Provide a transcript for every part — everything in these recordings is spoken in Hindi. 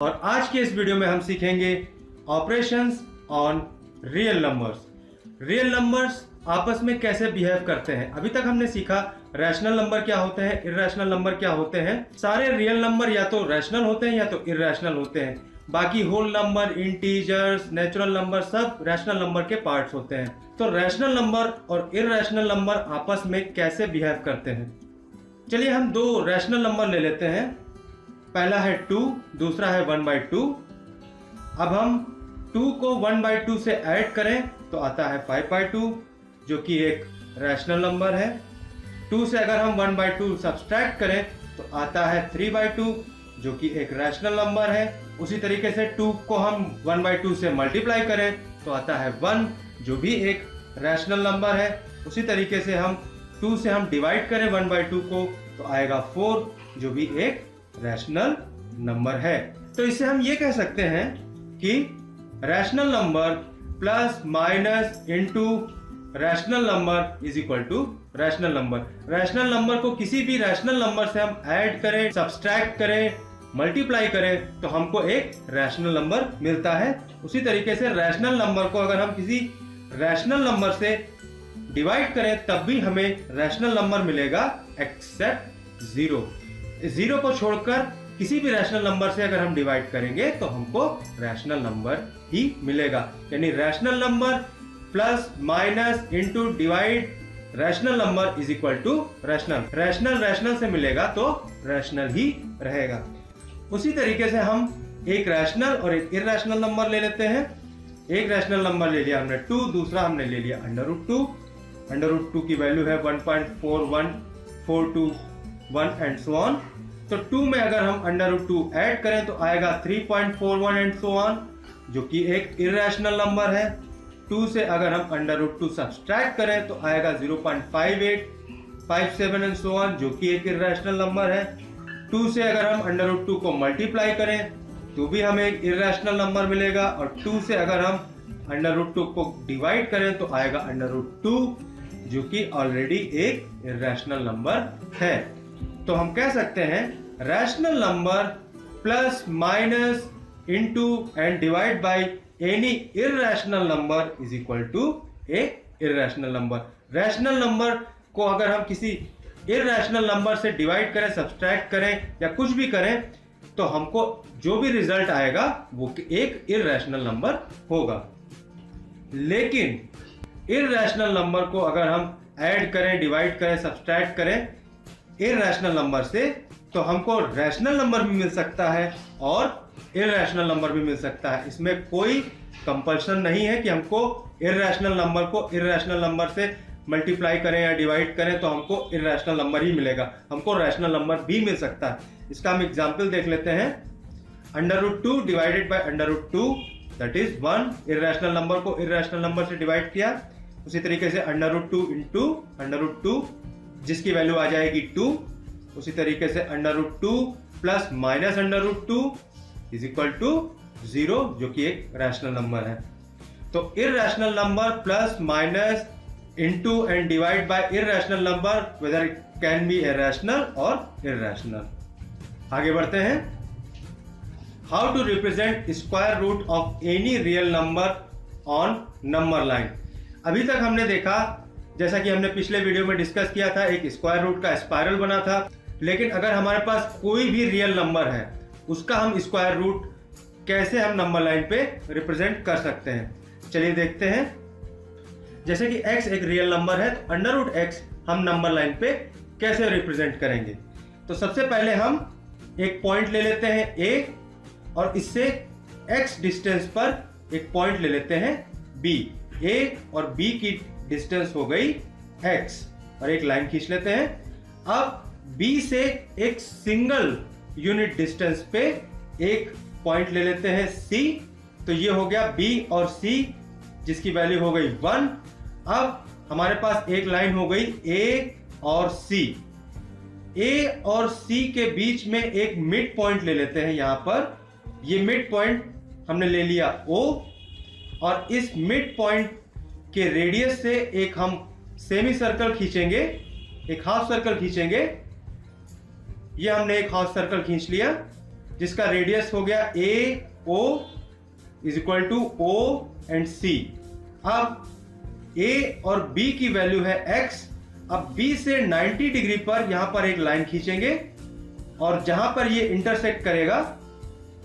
और आज के इस वीडियो में हम सीखेंगे operations on real numbers. Real numbers आपस में कैसे बिहेव करते हैं। अभी तक हमने सीखा रैशनल नंबर क्या होते हैं, इर्रेशनल नंबर क्या होते हैं। सारे रियल नंबर या तो रैशनल होते हैं या तो इर्रेशनल होते हैं। बाकी whole number, integers, natural number सब रैशनल नंबर के पार्ट्स होते हैं। तो रैशनल नंबर और इर्रेशनल नंबर आपस में कैसे बिहेव करते हैं। चलिए हम दो रैशनल नंबर ले लेते हैं। पहला है 2, दूसरा है 1/2। अब हम 2 को 1/2 से ऐड करें तो आता है 5/2 जो कि एक रैशनल नंबर है। 2 से अगर हम 1/2 सब्सट्रैक्ट करें तो आता है 3/2 जो कि एक रैशनल नंबर है। उसी तरीके से 2 को हम 1/2 से मल्टीप्लाई करें तो आता है 1 जो भी एक रैशनल नंबर है। उसी तरीके से हम 2 से हम डिवाइड करें 1/2 को तो आएगा 4 जो भी एक रैशनल नंबर है। तो इससे हम ये कह सकते हैं कि rational number plus minus into rational number is equal to rational number. Rational number को किसी भी रैशनल नंबर से हम ऐड करें, सब्सट्रैक्ट करें, मल्टीप्लाई करें तो हमको एक रैशनल नंबर मिलता है। उसी तरीके से रैशनल नंबर को अगर हम किसी रैशनल नंबर से डिवाइड करें तब भी हमें रैशनल नंबर मिलेगा एक्सेप्ट 0। जीरो को छोड़कर किसी भी रैशनल नंबर से अगर हम डिवाइड करेंगे तो हमको रैशनल नंबर ही मिलेगा। यानी rational number plus minus into divide rational number is equal to rational. Rational rational से मिलेगा तो रैशनल ही रहेगा। उसी तरीके से हम एक रैशनल और एक इर्रेशनल नंबर ले लेते हैं। एक रैशनल नंबर ले लिया हमने 2, दूसरा हमने ले लिया √2। √2 की वैल्यू है 1.41421 एंड सो ऑन। तो 2 में अगर हम √2 ऐड करें तो आएगा 3.41 एंड सो ऑन जो कि एक इर्रेशनल नंबर है। 2 से अगर हम √2 सब्सट्रैक्ट करें तो आएगा 0.5857 एंड सो ऑन जो कि एक इर्रेशनल नंबर है। 2 से अगर हम √2 को मल्टीप्लाई करें तो भी हमें एक इर्रेशनल नंबर मिलेगा। और 2 से अगर हम √2 को डिवाइड करें तो आएगा √2 जो कि ऑलरेडी एक इर्रेशनल नंबर है। तो हम कह सकते हैं rational number plus minus into and divide by any irrational number is equal to a irrational number. Rational number को अगर हम किसी इर्रेशनल नंबर से डिवाइड करें, सब्सट्रैक्ट करें या कुछ भी करें तो हमको जो भी रिजल्ट आएगा वो एक इर्रेशनल नंबर होगा। लेकिन इर्रेशनल नंबर को अगर हम ऐड करें, डिवाइड करें, सब्सट्रैक्ट करें इर्रेशनल नंबर से तो हमको रैशनल नंबर भी मिल सकता है और इर्रेशनल नंबर भी मिल सकता है। इसमें कोई कंपल्शन नहीं है कि हमको इर्रेशनल नंबर को इर्रेशनल नंबर से मल्टीप्लाई करें या डिवाइड करें तो हमको इर्रेशनल नंबर ही मिलेगा। हमको रैशनल नंबर भी मिल सकता है। इसका हम एग्जाम्पल देख लेते हैं। √2 divided by √2 that is 1। Irrational number को इर्रेशनल नंबर से डिवाइड किया। उसी तरीके से √2 इंटू √2 जिसकी वैल्यू आ जाएगी 2। उसी तरीके से √2 plus minus √2 is equal to 0 जो कि एक रैशनल नंबर है। तो irrational number plus minus into and divide by irrational number whether it can be rational और इर्रेशनल। आगे बढ़ते हैं। How to represent square root of any real number on number line. अभी तक हमने देखा, जैसा कि हमने पिछले वीडियो में डिस्कस किया था, एक स्क्वायर रूट का स्पाइरल बना था। लेकिन अगर हमारे पास कोई भी रियल नंबर है उसका हम स्क्वायर रूट कैसे हम नंबर लाइन पे रिप्रेजेंट कर सकते हैं। चलिए देखते हैं। जैसे कि x एक रियल नंबर है तो √x हम नंबर लाइन पे कैसे रिप्रेजेंट करेंगे। तो सबसे पहले हम एक पॉइंट ले लेते हैं a और इससे x डिस्टेंस पर एक पॉइंट ले लेते हैं b। a और b की डिस्टेंस हो गई x और एक लाइन खींच लेते हैं। अब b से एक सिंगल यूनिट डिस्टेंस पे एक पॉइंट ले लेते हैं c। तो ये हो गया b और c जिसकी वैल्यू हो गई 1। अब हमारे पास एक लाइन हो गई a और c। a और c के बीच में एक मिड पॉइंट ले लेते हैं। यहां पर ये मिड पॉइंट हमने ले लिया o और इस मिड पॉइंट के रेडियस से एक हम सेमी सर्कल खींचेंगे, एक हाफ सर्कल खींचेंगे। ये हमने एक हाफ सर्कल खींच लिया। जिसका रेडियस हो गया A O is equal to O and C. अब ए और बी की वैल्यू है x। अब B से 90 डिग्री पर यहां पर एक लाइन खींचेंगे और जहां पर ये इंटरसेक्ट करेगा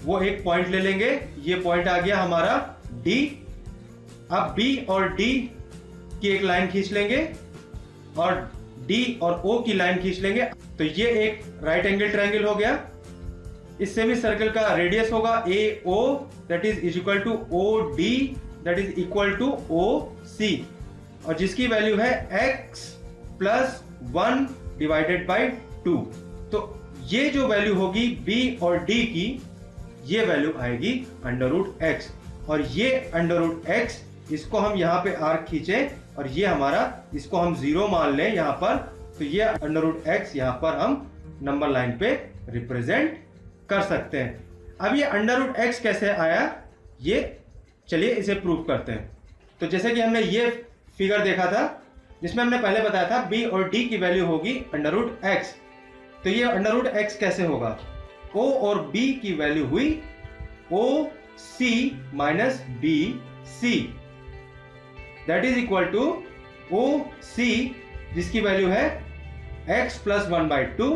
वो एक पॉइंट ले लेंगे। ये पॉइंट आ गया हमारा D। अब B और D की एक लाइन खींच लेंगे और D और O की लाइन खींच लेंगे, तो ये एक राइट एंगल ट्रायंगल हो गया। इस सेमी सर्कल का रेडियस होगा AO that is equal to OD that is equal to OC और जिसकी वैल्यू है x प्लस 1 डिवाइडेड बाई 2। तो ये जो वैल्यू होगी B और D की, ये वैल्यू आएगी अंडर रूट x और ये अंडर रूट x इसको हम यहाँ पे आर्क खींचे और ये हमारा, इसको हम 0 मान लें यहाँ पर, तो ये अंडर रूट x यहाँ पर हम नंबर लाइन पे रिप्रेजेंट कर सकते हैं। अब ये अंडर रूट x कैसे आया, ये चलिए इसे प्रूव करते हैं। तो जैसे कि हमने ये फिगर देखा था जिसमें हमने पहले बताया था b और d की वैल्यू होगी अंडर रूट x, तो ये अंडर रूट x कैसे होगा, o और b की वैल्यू हुई OC minus BC that is equal to OC जिसकी वैल्यू है x प्लस 1/2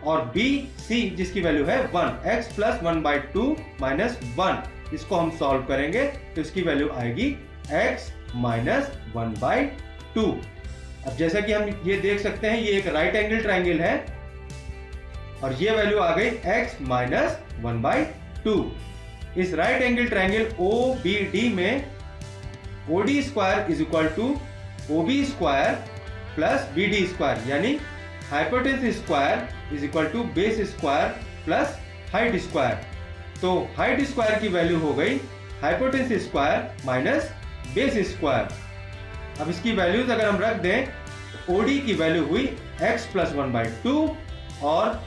और BC जिसकी वैल्यू है 1, x प्लस 1/2 माइनस 1। इसको हम सॉल्व करेंगे तो इसकी वैल्यू आएगी x माइनस 1/2। अब जैसा कि हम ये देख सकते हैं ये एक राइट एंगल ट्रायंगल है और ये वैल्यू आ गई x माइनस 1/2। इस राइट एंगल ट्रायंगल OBD में OD square is equal to OB square plus BD square, यानी hypotenuse square is equal to base square plus height square. तो हाइट स्क्वायर की वैल्यू हो गई hypotenuse square minus base square. अब इसकी वैल्यूज अगर हम रख दें तो OD की वैल्यू हुई x प्लस 1/2 और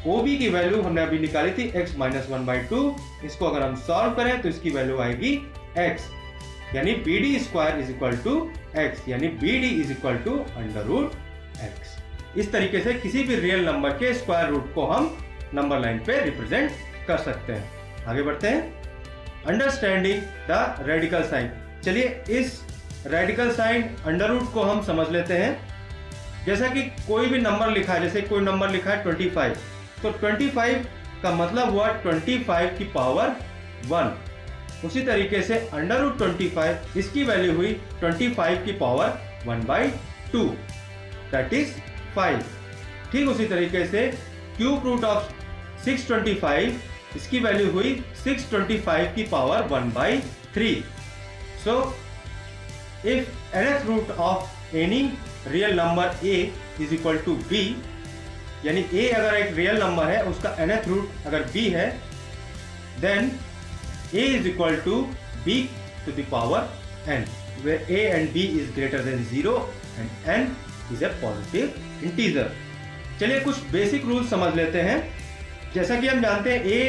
OB की वैल्यू हमने अभी निकाली थी x माइनस 1/2। इसको अगर हम सॉल्व करें तो इसकी वैल्यू आएगी x, यानी BD square is equal to x, यानी BD is equal to under root x। इस तरीके से किसी भी रियल नंबर के स्क्वायर रूट को हम नंबर लाइन पे रिप्रेजेंट कर सकते हैं। आगे बढ़ते हैं, अंडरस्टैंडिंग द रेडिकल साइन। चलिए इस रेडिकल साइन अंडर रूट को हम समझ लेते हैं। जैसा कि कोई भी नंबर लिखा है, जैसे कोई नंबर लिखा है 25, तो 25 का मतलब हुआ 25 की पावर 1। उसी तरीके से अंडर रूट 25 इसकी वैल्यू हुई 25 की पावर 1/2 दैट इज 5। ठीक उसी तरीके से क्यूब रूट ऑफ 625 इसकी वैल्यू हुई 625 की power 1/3। So if nth root of any real number a is equal to b, यानी a अगर एक रियल नंबर है उसका nth रूट अगर b है, then a is equal to b to the power n, where a and b is greater than 0 and n is a positive integer। चलिए कुछ बेसिक रूल समझ लेते हैं। जैसा कि हम जानते हैं a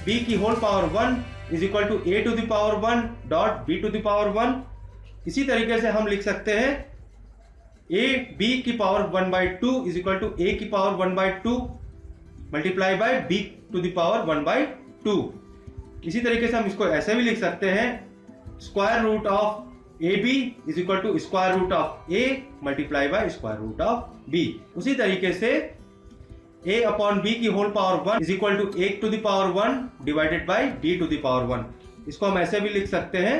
b की whole power 1 is equal to a to the power 1 dot b to the power 1। इसी तरीके से हम लिख सकते हैं a b की power 1/2 is equal to a की power 1/2 multiply by b to the power 1/2। इसी तरीके से हम इसको ऐसे भी लिख सकते हैं, square root of AB is equal to square root of A multiply by square root of B। उसी तरीके से A अपॉन B की whole power 1 is equal to A to the power 1 divided by D to the power 1। इसको हम ऐसे भी लिख सकते हैं,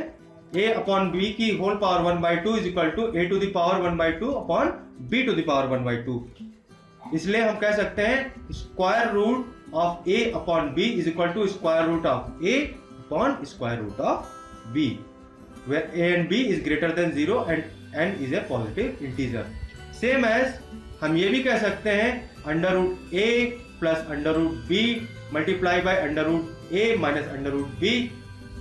A अपॉन B की whole power 1/2 is equal to A to the power 1/2 upon B to the power 1/2। इसलिए हम कह सकते हैं square root of A upon B is equal to square root of A upon square root of B, where a and b is greater than 0 and n is a positive integer। Same as हम ये भी कह सकते हैं under root a plus under root b multiply by under root a minus under root b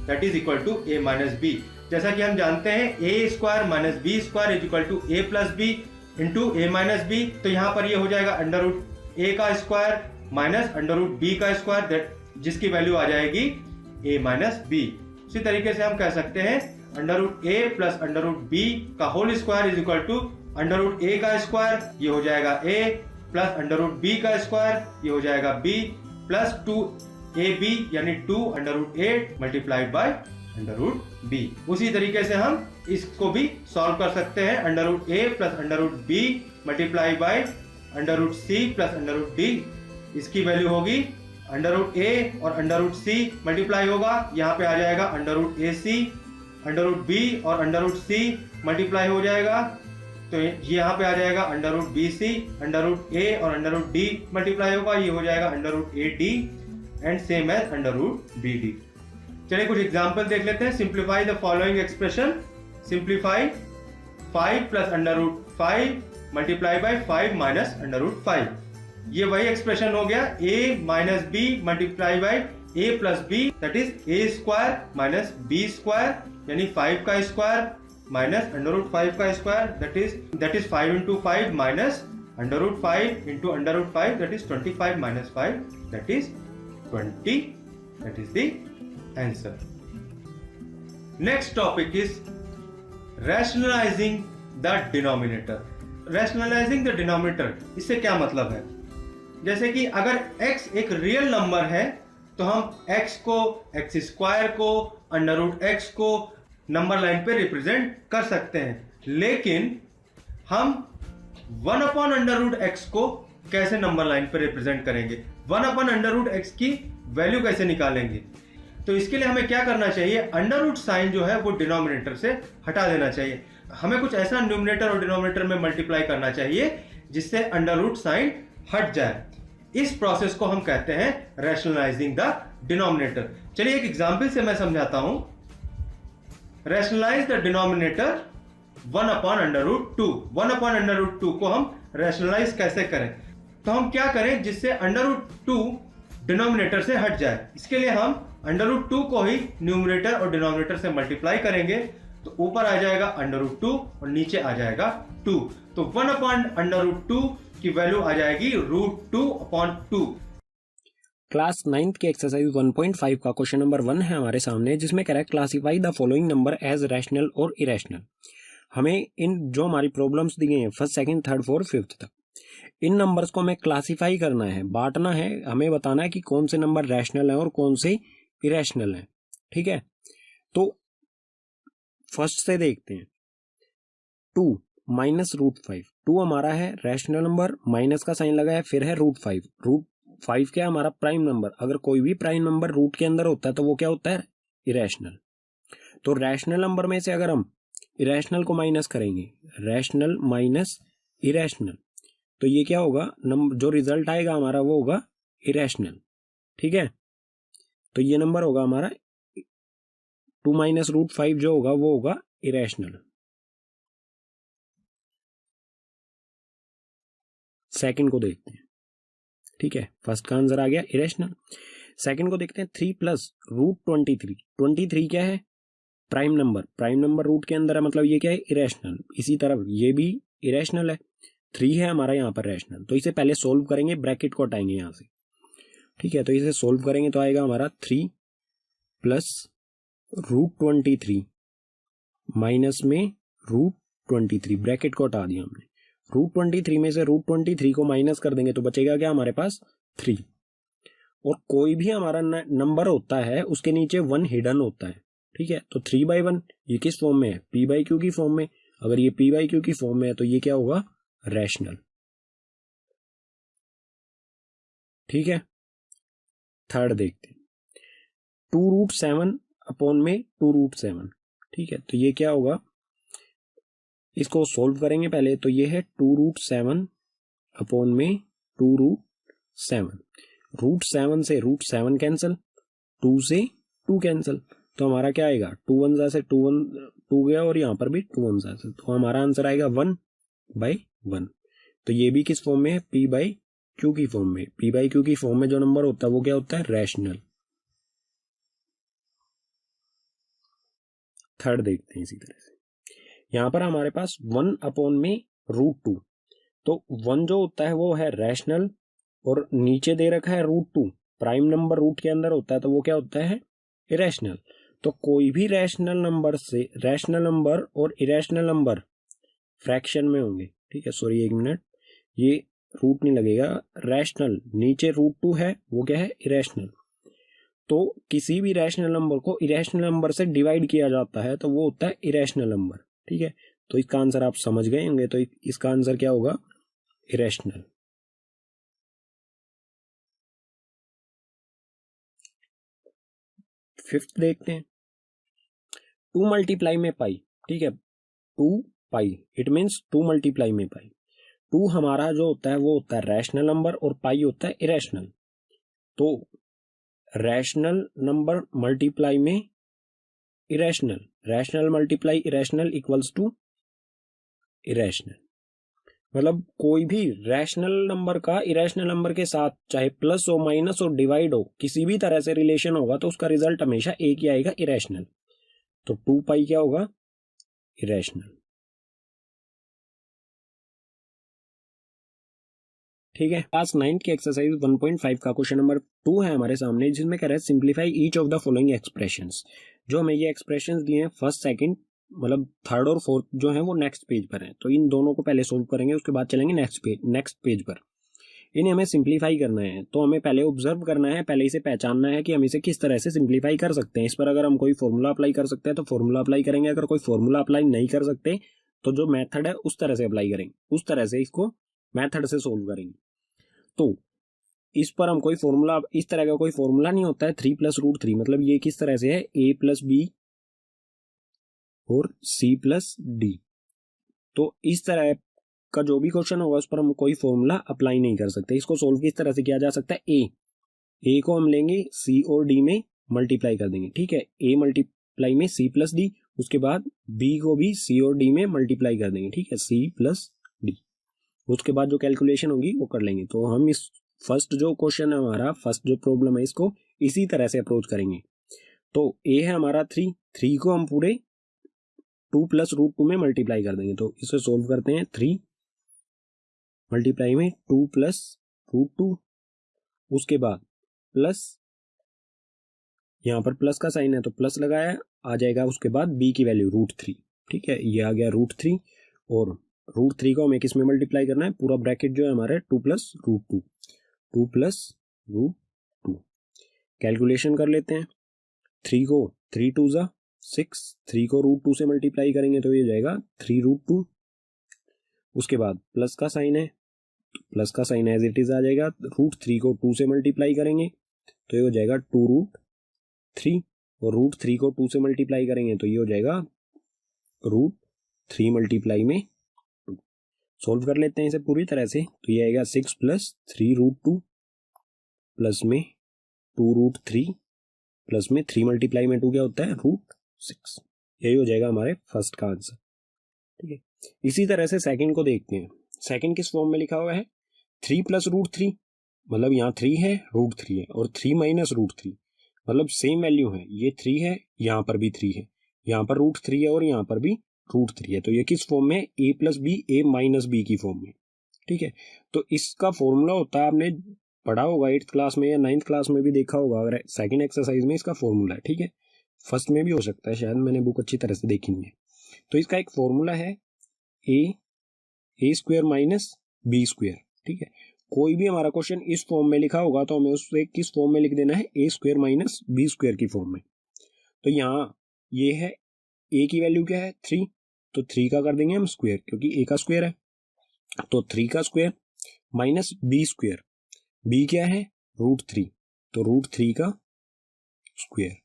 that is equal to a minus b। जैसा कि हम जानते हैं a square minus b square is equal to a plus b into a minus b, तो यहाँ पर ये हो जाएगा अंडर रूट a का square minus under root b का स्क्वायर दैट जिसकी वैल्यू आ जाएगी a माइनस b। उसी तरीके से हम कह सकते हैं under root a plus under root b का whole square is equal to under root a का स्क्वायर, ये हो जाएगा a plus under root b का स्क्वायर, ये हो जाएगा b प्लस 2ab यानी 2√8 मल्टीप्लाइड बाय √b। उसी तरीके से हम इसको भी सॉल्व कर सकते हैं। √a plus √b multiply bye √c plus √d। इसकी वैल्यू होगी √a और √c मल्टीप्लाई होगा, यहाँ पे आ जाएगा √ac, √b और √c मल्टीप्लाई हो जाएगा तो ये यहाँ पे आ जाएगा √bc, √a और √d मल्टीप्लाई होगा, ये हो जाएगा √ad and same as √bd। चलिए कुछ एग्जांपल देख लेते हैं। Simplify the following expression. Simplify 5 plus √5 multiply by 5 minus √5। ये वही एक्सप्रेशन हो गया a minus b multiply by a plus b, that is a square minus b square यानी 5 का स्क्वायर माइनस √5 का square, that is 5 into 5 minus √5 into √5, that is 25 minus 5, that is 20, that is the answer. Next topic is rationalising the denominator. Rationalising the denominator, इससे क्या मतलब है? जैसे कि अगर x एक रियल नंबर है तो हम x को, x स्क्वायर को, √x को नंबर लाइन पे रिप्रेजेंट कर सकते हैं, लेकिन हम 1/√x को कैसे नंबर लाइन पे रिप्रेजेंट करेंगे? 1/√x की वैल्यू कैसे निकालेंगे? तो इसके लिए हमें क्या करना चाहिए? अंडर साइन जो है वो डिनोमिनेटर से हटा देना चाहिए। हमें कुछ ऐसा न्यूमरेटर और डिनोमिनेटर में मल्टीप्लाई करना चाहिए जिससे अंडर साइन हट जाए। इस प्रोसेस को हम कहते हैं रैशनलाइजिंग द डिनोमिनेटर। चलिए एक एग्जांपल से मैं समझाता हूं। Rationalise the denominator 1/√2। 1/√2 को हम रैशनलाइज कैसे करें? तो हम क्या करें जिससे √2 डिनोमिनेटर से हट जाए? इसके लिए हम √2 को ही न्यूमरेटर और डिनोमिनेटर से मल्टीप्लाई करेंगे तो ऊपर आ जाएगा √2 और नीचे आ जाएगा 2। तो 1/√2 की वैल्यू आ जाएगी √2/2। क्लास 9th के एक्सरसाइज 1.5 का क्वेश्चन नंबर 1 है हमारे सामने, जिसमें कह रहा है classify the following number as rational और इरेशनल। हमें इन जो हमारी प्रॉब्लम्स दी गई हैं 1st, 2nd, 3rd, 4th, 5th तक, इन नंबर्स को हमें क्लासिफाई करना है, बांटना है। हमें बताना है कि कौन से नंबर रैशनल है और कौन से इरेशनल है। ठीक है, तो फर्स्ट से देखते हैं। 2 माइनस √5। 2 हमारा है रैशनल नंबर, माइनस का साइन लगा है, फिर है √5। √5 क्या है? हमारा प्राइम नंबर। अगर कोई भी प्राइम नंबर रूट के अंदर होता है तो वो क्या होता है? इरेशनल। तो रैशनल नंबर में से अगर हम इरेशनल को माइनस करेंगे, रैशनल माइनस इरेशनल, तो ये क्या होगा? नंबर जो रिजल्ट आएगा हमारा वो होगा इरेशनल। ठीक है, तो ये नंबर होगा हमारा 2 माइनस √5 जो होगा वो होगा इरेशनल। सेकंड को देखते हैं। ठीक है, फर्स्ट का आंसर आ गया इरेशनल। सेकंड को देखते हैं। 3 प्लस √23। 23 क्या है? Prime number. Prime number root के अंदर है, मतलब ये क्या है? इरेशनल। इसी तरह ये भी इरेशनल है। 3 है हमारा यहाँ पर रैशनल। तो इसे पहले सोल्व करेंगे, ब्रैकेट को हटाएंगे यहाँ से। ठीक है, तो इसे सोल्व करेंगे तो आएगा हमारा 3 प्लस √23 माइनस में √23, ब्रैकेट को हटा दिया हमने। √23 में से √23 को माइनस कर देंगे तो बचेगा क्या हमारे पास? 3। और कोई भी हमारा नंबर होता है उसके नीचे 1 हिडन होता है। ठीक है, तो 3/1 ये किस फॉर्म में है? p/q की फॉर्म में। अगर ये p/q की फॉर्म में है तो ये क्या होगा? रैशनल। ठीक है, थर्ड देखते हैं। 2√7 अपॉन में 2√7। ठीक है, तो ये क्या होगा? इसको सोल्व करेंगे पहले, तो ये है 2√7 अपॉन में 2√7। √7 से √7 कैंसिल, 2 से 2 कैंसिल, तो हमारा क्या आएगा? 2 1 से 2 गया और यहाँ पर भी 2 1 से, तो हमारा आंसर आएगा 1/1। तो ये भी किस फॉर्म में है? p/q की फॉर्म में। p/q की फॉर्म में जो नंबर होता है वो क्या होता है? रैशनल। थर्ड देखते हैं इसी तरह से। यहाँ पर हमारे पास 1 अपॉन में √2। तो 1 जो होता है वो है रैशनल और नीचे दे रखा है √2। प्राइम नंबर रूट के अंदर होता है तो वो क्या होता है? इरेशनल। तो कोई भी रैशनल नंबर और इरेशनल नंबर फ्रैक्शन में होंगे। ठीक है, सॉरी एक मिनट, ये रूट नहीं लगेगा, रैशनल नीचे √2 है, वो क्या है, इरेशनल। तो किसी भी रैशनल नंबर को इरेशनल नंबर से डिवाइड किया जाता है तो वो होता है इरेशनल नंबर, ठीक है। तो इसका आंसर आप समझ गए होंगे, तो इसका आंसर क्या होगा, इरेशनल। फिफ्थ देखते हैं, 2 मल्टीप्लाई में पाई, ठीक है, 2 पाई, इट मीन्स 2 मल्टीप्लाई में पाई। 2 हमारा जो होता है वो होता है रैशनल नंबर और पाई होता है इरेशनल। तो रैशनल नंबर मल्टीप्लाई में irrational, rational multiply irrational equals to irrational. मतलब कोई भी रैशनल नंबर का इरेशनल नंबर के साथ चाहे प्लस हो, माइनस हो, डिवाइड हो, किसी भी तरह से रिलेशन होगा तो उसका रिजल्ट हमेशा एक ही आएगा, इरेशनल। तो 2 पाई क्या होगा, इरेशनल। ठीक है, क्लास 9 की एक्सरसाइज 1.5 का क्वेश्चन नंबर 2 है हमारे सामने, जिसमें कह रहा है simplify each of the following expressions. जो हमें ये एक्सप्रेशंस दिए हैं फर्स्ट सेकंड मतलब थर्ड और फोर्थ जो है वो नेक्स्ट पेज पर है, तो इन दोनों को पहले सोल्व करेंगे, उसके बाद चलेंगे नेक्स्ट पेज पर। इन्हें हमें सिंप्लीफाई करना है, तो हमें पहले ऑब्जर्व करना है, पहले इसे पहचानना है कि हम इसे किस तरह से सिंप्लीफाई कर सकते हैं। इस पर अगर हम कोई फॉर्मूला अप्लाई कर सकते हैं तो फॉर्मूला अप्लाई करेंगे, अगर कोई फॉर्मूला अप्लाई नहीं कर सकते तो जो मेथड है उस तरह से अप्लाई करेंगे, उस तरह से इसको मेथड से सोल्व करेंगे। तो इस पर हम कोई फॉर्मूला, इस तरह का कोई फॉर्मूला नहीं होता है 3 + √3, मतलब ये किस तरह से है, a + b और c + d। तो इस तरह का जो भी क्वेश्चन होगा उस पर हम कोई फॉर्मूला अप्लाई नहीं कर सकते। इसको सोल्व किस तरह से किया जा सकता है, a को हम लेंगे c और d में मल्टीप्लाई कर देंगे, ठीक है, a मल्टीप्लाई में c + d, उसके बाद b को भी c और d में मल्टीप्लाई कर देंगे, ठीक है, c + d। उसके बाद जो कैलकुलेशन होगी वो कर लेंगे। तो हम इस फर्स्ट जो क्वेश्चन है हमारा, फर्स्ट जो प्रॉब्लम है, इसको इसी तरह से अप्रोच करेंगे। तो a है हमारा 3 को हम पूरे 2 + √2 में मल्टीप्लाई कर देंगे। तो इसे सोल्व करते हैं, 3 मल्टीप्लाई में 2 + √2, उसके बाद प्लस, यहाँ पर प्लस का साइन है तो प्लस लगाया, आ जाएगा उसके बाद b की वैल्यू √3, ठीक है, ये आ गया √3। और √3 को हमें किस में मल्टीप्लाई करना है, पूरा ब्रैकेट जो है हमारे 2 + √2, 2 + √2। कैलकुलेशन कर लेते हैं, 3 को 3 × 2 = 6, 3 को √2 से मल्टीप्लाई करेंगे तो ये जाएगा 3 √2। उसके बाद प्लस का साइन है, प्लस का साइन एज इट इज आ जाएगा, √3 को 2 से मल्टीप्लाई करेंगे तो ये हो जाएगा 2 √3, और √3 को 2 से मल्टीप्लाई करेंगे तो ये हो जाएगा √3 मल्टीप्लाई में 2। सोल्व कर लेते हैं इसे पूरी तरह से, तो ये आएगा 6 + 3 √2 प्लस में 2 √3 प्लस में 3 मल्टीप्लाई में 2 क्या होता है, √6। यही हो जाएगा हमारे फर्स्ट का आंसर, ठीक है। इसी तरह से सेकंड को देखते हैं। सेकंड किस फॉर्म में लिखा हुआ है, 3 + √3, मतलब यहाँ 3 है, √3 है, और 3 - √3, मतलब सेम वैल्यू है, ये 3 है, यहाँ पर भी 3 है, यहाँ पर √3 है और यहाँ पर भी √3 है। तो ये किस फॉर्म में, a + b, a - b की फॉर्म में, ठीक है। तो इसका फॉर्मूला होता है, आपने पढ़ा होगा 8th क्लास में या 9th क्लास में भी देखा होगा, अगर सेकंड एक्सरसाइज में इसका फॉर्मूला है, ठीक है, फर्स्ट में भी हो सकता है, शायद मैंने बुक अच्छी तरह से देखी नहीं है। तो इसका एक फॉर्मूला है a² - b², ठीक है। कोई भी हमारा क्वेश्चन इस फॉर्म में लिखा होगा तो हमें उसे किस फॉर्म में लिख देना है, a² - b² की फॉर्म में। तो यहाँ ये है, a की वैल्यू क्या है 3, तो 3 का कर देंगे हम स्क्वायर, क्योंकि a का स्क्वायर है, तो 3 का स्क्वायर माइनस b², b क्या है √3, तो √3 का स्क्वायर,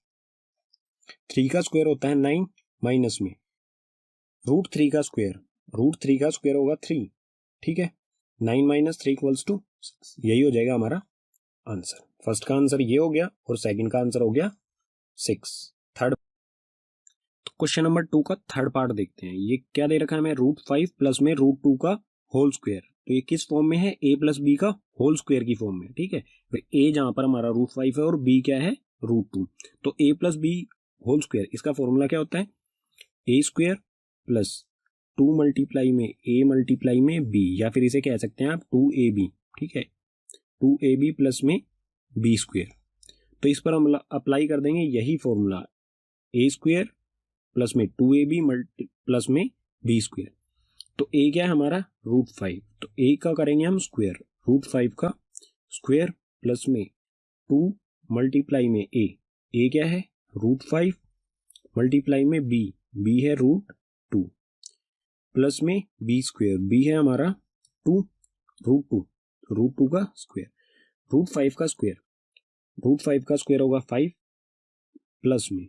3 का स्क्वायर होता है 9, माइनस में √3 का स्क्वायर, √3 का स्क्वायर होगा 3, ठीक है, 9 - 3 = 6। यही हो जाएगा हमारा आंसर। फर्स्ट का आंसर ये हो गया और सेकंड का आंसर हो गया 6। थर्ड क्वेश्चन नंबर 2 का थर्ड पार्ट देखते हैं। ये क्या दे रखा है हमें, √5 प्लस में √2 का होल स्क्वायर। तो ये किस फॉर्म में है, a + b का होल स्क्वायर की फॉर्म में, ठीक है। a जहां पर हमारा √5 है और b क्या है √2, तो a + b होल स्क्वायर, इसका फॉर्मूला क्या होता है, a² + 2 मल्टीप्लाई में a मल्टीप्लाई में b, या फिर इसे कह सकते हैं आप 2ab, ठीक है, 2ab प्लस में b²। तो इस पर हम अप्लाई कर देंगे यही फॉर्मूला, a² प्लस में 2ab प्लस में b²। तो a क्या है हमारा √5, तो ए का करेंगे हम स्क्वायर, रूट 5 का स्क्वायर प्लस में 2 मल्टीप्लाई में ए क्या है रूट 5 मल्टीप्लाई में बी है रूट 2 प्लस में बी स्क्वायर, बी है हमारा 2 रूट 2 का स्क्वायर, रूट 5 का स्क्वायर होगा 5 प्लस में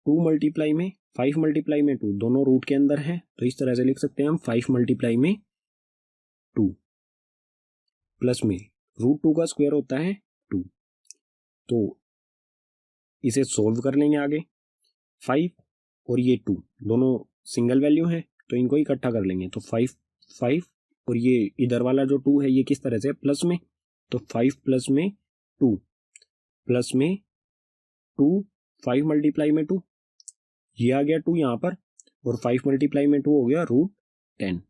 2 मल्टीप्लाई में 5 मल्टीप्लाई में 2 दोनों रूट के अंदर है, तो इस तरह से लिख सकते हैं हम 5 मल्टीप्लाई में 2 प्लस में रूट 2 का स्क्वायर होता है 2। तो इसे सोल्व कर लेंगे आगे, 5 और ये 2 दोनों सिंगल वैल्यू है तो इनको इकट्ठा कर लेंगे, तो 5 और ये इधर वाला जो 2 है ये किस तरह से प्लस में, तो 5 प्लस में 2 प्लस में 2 5 मल्टीप्लाई में 2 ये आ गया 2 यहाँ पर, और 5 मल्टीप्लाई में 2 हो गया रूट 10।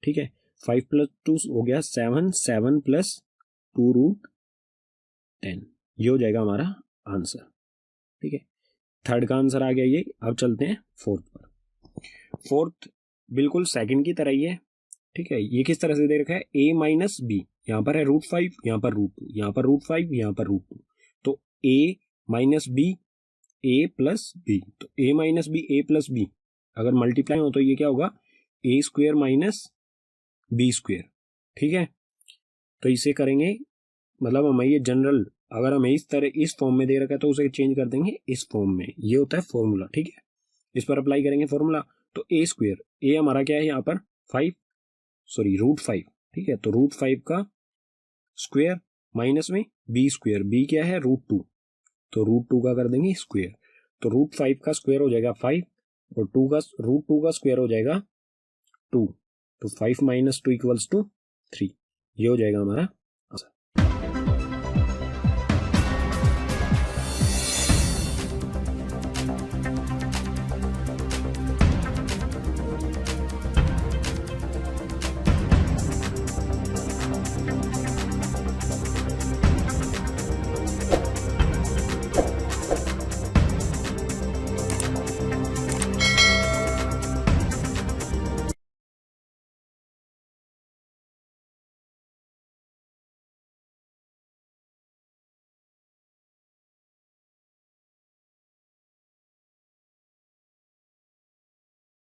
ठीक है, 5 प्लस 2 हो गया 7 प्लस 2 रूट 10, ये हो जाएगा हमारा आंसर। ठीक है, थर्ड का आंसर आ गया ये। अब चलते हैं फोर्थ पर। फोर्थ बिल्कुल सेकंड की तरह ही है। ठीक है, ये किस तरह से दे रखा है, a माइनस बी, यहाँ पर है रूट 5, यहाँ पर रूट 2, यहाँ पर रूट 5, यहाँ पर रूट 2, तो a minus b a plus b, तो a minus b a plus b अगर मल्टीप्लाई हो तो ये क्या होगा a square minus b square. ठीक है, तो इसे करेंगे, मतलब हमें ये जनरल अगर हमें इस तरह इस फॉर्म में दे रखा है तो उसे चेंज कर देंगे इस फॉर्म में, ये होता है फॉर्मूला। ठीक है, इस पर अप्लाई करेंगे फॉर्मूला, तो a स्क्वायर, a हमारा क्या है यहाँ पर रूट 5। ठीक है, तो रूट 5 का स्क्वायर माइनस में बी स्क्वायर, बी क्या है रूट 2, तो रूट 2 का कर देंगे स्क्वायर, तो रूट 5 का स्क्वायर हो जाएगा 5 और रूट 2 का स्क्वायर हो जाएगा 2, तो 5 माइनस 2 इक्वल्स टू 3, ये हो जाएगा हमारा